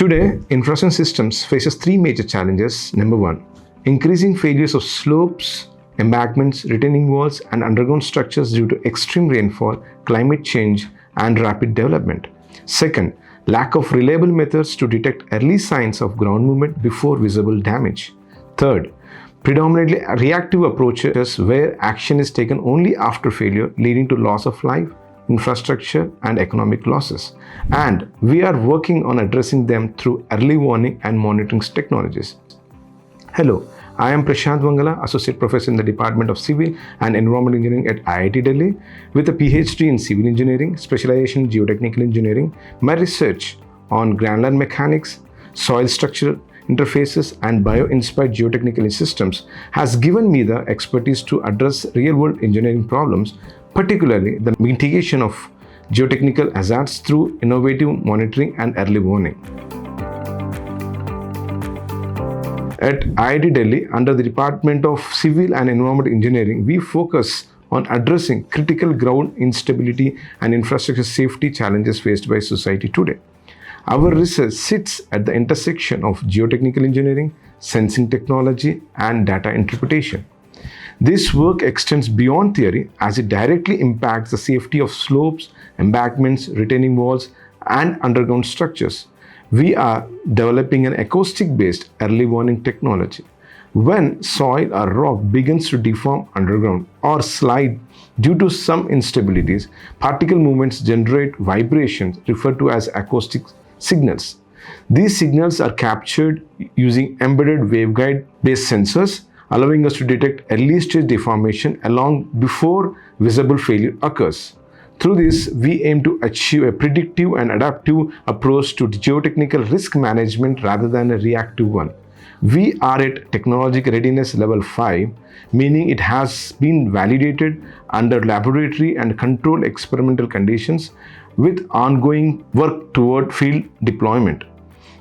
Today, infrastructure systems faces three major challenges. Number one, increasing failures of slopes, embankments, retaining walls, and underground structures due to extreme rainfall, climate change, and rapid development. Second, lack of reliable methods to detect early signs of ground movement before visible damage. Third, predominantly reactive approaches where action is taken only after failure, leading to loss of life, infrastructure, and economic losses. And we are working on addressing them through early warning and monitoring technologies. Hello, I am Prashanth Vangla, Associate Professor in the Department of Civil and Environmental Engineering at IIT Delhi, with a PhD in Civil Engineering, specialization in geotechnical engineering. My research on granular mechanics, soil structural interfaces, and bio-inspired geotechnical systems has given me the expertise to address real-world engineering problems, particularly the mitigation of geotechnical hazards through innovative monitoring and early warning. At IIT Delhi, under the Department of Civil and Environmental Engineering, we focus on addressing critical ground instability and infrastructure safety challenges faced by society today. Our research sits at the intersection of geotechnical engineering, sensing technology, and data interpretation. This work extends beyond theory as it directly impacts the safety of slopes, embankments, retaining walls, and underground structures. We are developing an acoustic-based early warning technology. When soil or rock begins to deform underground or slide due to some instabilities, particle movements generate vibrations referred to as acoustic signals. These signals are captured using embedded waveguide-based sensors, allowing us to detect early-stage deformation long before visible failure occurs. Through this, we aim to achieve a predictive and adaptive approach to geotechnical risk management rather than a reactive one. We are at technological readiness level 5, meaning it has been validated under laboratory and controlled experimental conditions with ongoing work toward field deployment.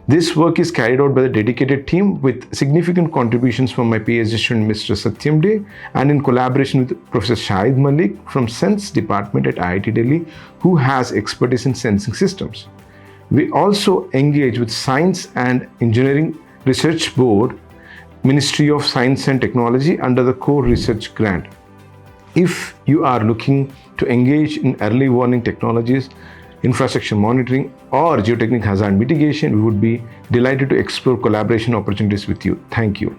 This work is carried out by the dedicated team with significant contributions from my PhD student Mr. Satyam Day and in collaboration with Professor Shahid Malik from Sense Department at IIT Delhi, who has expertise in sensing systems. We also engage with Science and Engineering Research Board, Ministry of Science and Technology under the Core Research Grant. If you are looking to engage in early warning technologies, infrastructure monitoring, or geotechnical hazard mitigation, we would be delighted to explore collaboration opportunities with you. Thank you.